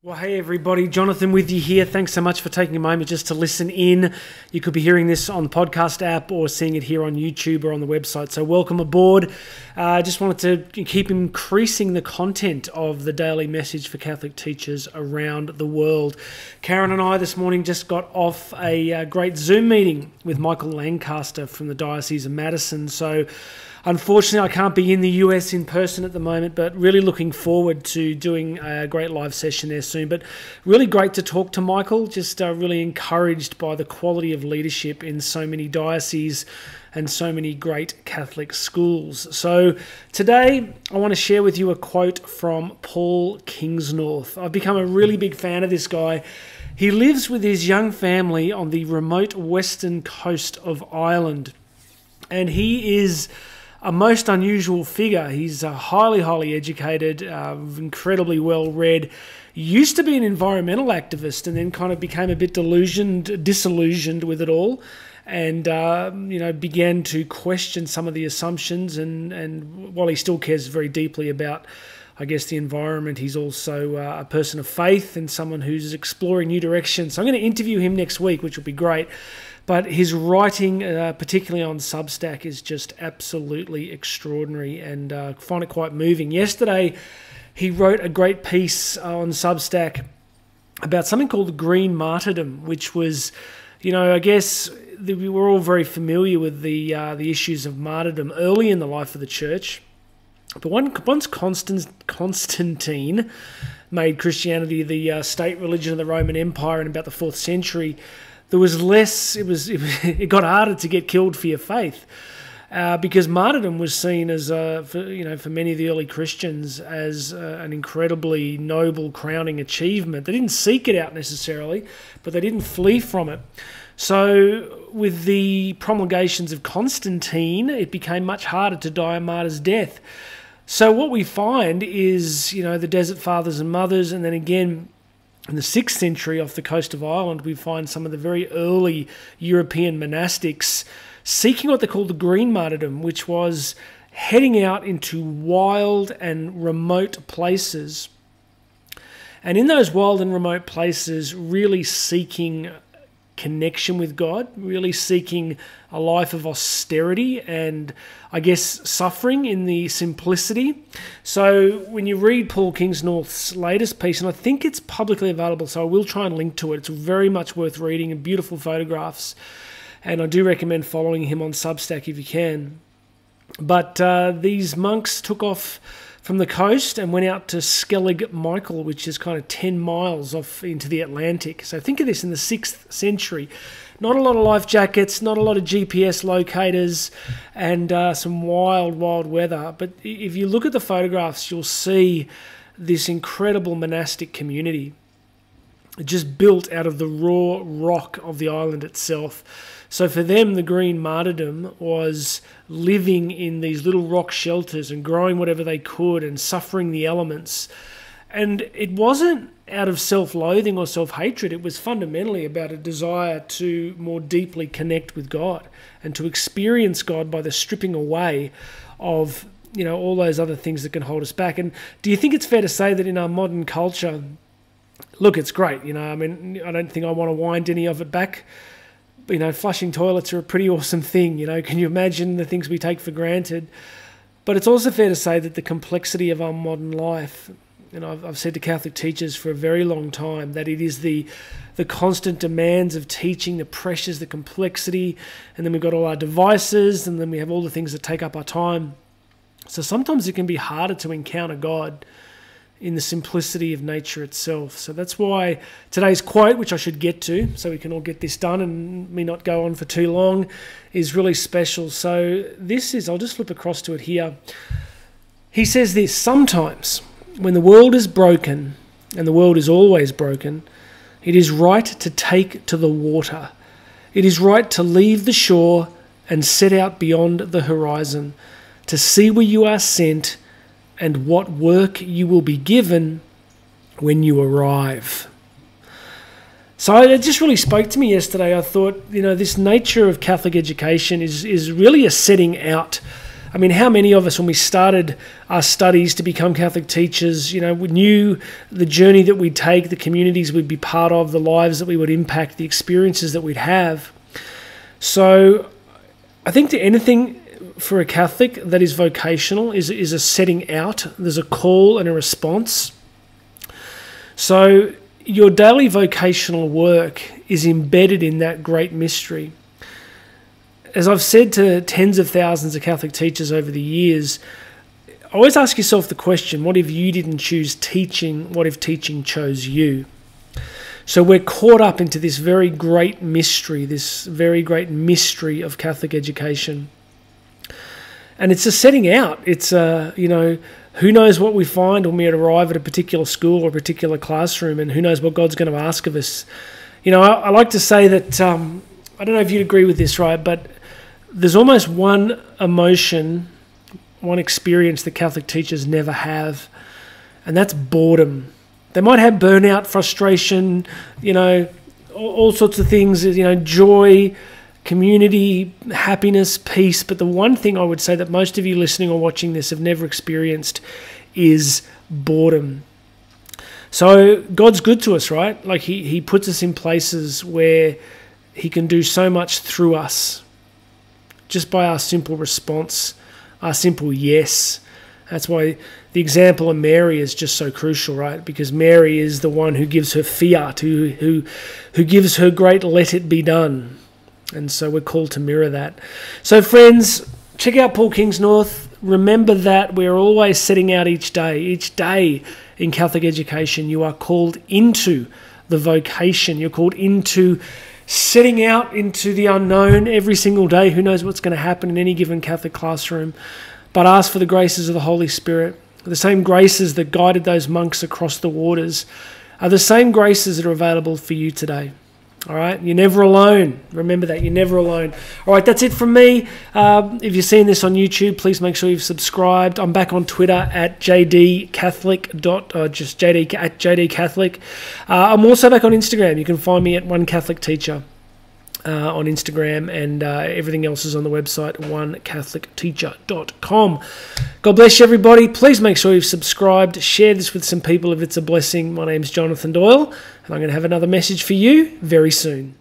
Well, hey everybody, Jonathan with you here. Thanks so much for taking a moment just to listen in. You could be hearing this on the podcast app or seeing it here on YouTube or on the website. So welcome aboard. I just wanted to keep increasing the content of the daily message for Catholic teachers around the world. Karen and I this morning just got off a great Zoom meeting with Michael Lancaster from the Diocese of Madison. So unfortunately, I can't be in the US in person at the moment, but really looking forward to doing a great live session there soon. But really great to talk to Michael, just really encouraged by the quality of leadership in so many dioceses and so many great Catholic schools. So today, I want to share with you a quote from Paul Kingsnorth. I've become a really big fan of this guy. He lives with his young family on the remote western coast of Ireland, and he is a most unusual figure. He's highly educated, incredibly well-read, used to be an environmental activist and then kind of became a bit disillusioned with it all and began to question some of the assumptions and while he still cares very deeply about, I guess, the environment, he's also a person of faith and someone who's exploring new directions. So I'm going to interview him next week, which will be great. But his writing, particularly on Substack, is just absolutely extraordinary and I find it quite moving. Yesterday, he wrote a great piece on Substack about something called green martyrdom, which was, I guess we were all very familiar with the issues of martyrdom early in the life of the Church. But once Constantine made Christianity the state religion of the Roman Empire in about the 4th century, there was less. It got harder to get killed for your faith, because martyrdom was seen as, for many of the early Christians, as an incredibly noble, crowning achievement. They didn't seek it out necessarily, but they didn't flee from it. So, with the promulgations of Constantine, it became much harder to die a martyr's death. So, what we find is, the Desert Fathers and Mothers, and then again, in the 6th century off the coast of Ireland, we find some of the very early European monastics seeking what they call the green martyrdom, which was heading out into wild and remote places. And in those wild and remote places, really seeking connection with God, really seeking a life of austerity and, I guess, suffering in the simplicity. So when you read Paul Kingsnorth's latest piece, and I think it's publicly available, so I will try and link to it. It's very much worth reading and beautiful photographs. And I do recommend following him on Substack if you can. But these monks took off from the coast and went out to Skellig Michael, which is kind of 10 miles off into the Atlantic. So think of this in the 6th century. Not a lot of life jackets, not a lot of GPS locators, and some wild weather. But if you look at the photographs, you'll see this incredible monastic community just built out of the raw rock of the island itself. So for them, the green martyrdom was living in these little rock shelters and growing whatever they could and suffering the elements. And it wasn't out of self-loathing or self-hatred. It was fundamentally about a desire to more deeply connect with God and to experience God by the stripping away of, all those other things that can hold us back. And do you think it's fair to say that in our modern culture, look, it's great, I don't think I want to wind any of it back. Flushing toilets are a pretty awesome thing, Can you imagine the things we take for granted? But it's also fair to say that the complexity of our modern life, and I've said to Catholic teachers for a very long time that it is the constant demands of teaching, the pressures, the complexity, and then we've got all our devices, and then we have all the things that take up our time. So sometimes it can be harder to encounter God in the simplicity of nature itself. So that's why today's quote, which I should get to so we can all get this done and me not go on for too long, is really special. So this is, I'll just flip across to it here. He says this: sometimes when the world is broken, and the world is always broken, it is right to take to the water. It is right to leave the shore and set out beyond the horizon, to see where you are sent and what work you will be given when you arrive. So it just really spoke to me yesterday. I thought, this nature of Catholic education is really a setting out I mean, how many of us, when we started our studies to become Catholic teachers, we knew the journey that we'd take, the communities we'd be part of, the lives that we would impact, the experiences that we'd have. So I think to anything for a Catholic that is vocational is a setting out. There's a call and a response. So your daily vocational work is embedded in that great mystery. As I've said to tens of thousands of Catholic teachers over the years, always ask yourself the question, what if you didn't choose teaching? What if teaching chose you? So we're caught up into this very great mystery of Catholic education. And it's a setting out. It's who knows what we find when we arrive at a particular school or a particular classroom, and who knows what God's going to ask of us. I like to say that, I don't know if you'd agree with this, right, but there's almost one emotion, one experience that Catholic teachers never have, and that's boredom. They might have burnout, frustration, all sorts of things, joy, community, happiness, peace. But the one thing I would say that most of you listening or watching this have never experienced is boredom. So God's good to us, right? Like he puts us in places where he can do so much through us just by our simple response, our simple yes. That's why the example of Mary is just so crucial, right? Because Mary is the one who gives her fiat, who gives her great let it be done. And so we're called to mirror that. So friends, check out Paul Kingsnorth. Remember that we're always setting out each day in Catholic education. You are called into the vocation. You're called into setting out into the unknown every single day. Who knows what's going to happen in any given Catholic classroom? But ask for the graces of the Holy Spirit. The same graces that guided those monks across the waters are the same graces that are available for you today. All right, you're never alone. Remember that, you're never alone. All right, that's it from me. If you're seeing this on YouTube, please make sure you've subscribed. I'm back on Twitter at jdcatholic. Just JD at jdcatholic. I'm also back on Instagram. You can find me at One Catholic Teacher on Instagram, and everything else is on the website onecatholicteacher.com. God bless you, everybody. Please make sure you've subscribed. Share this with some people if it's a blessing. My name's Jonathan Doyle, and I'm going to have another message for you very soon.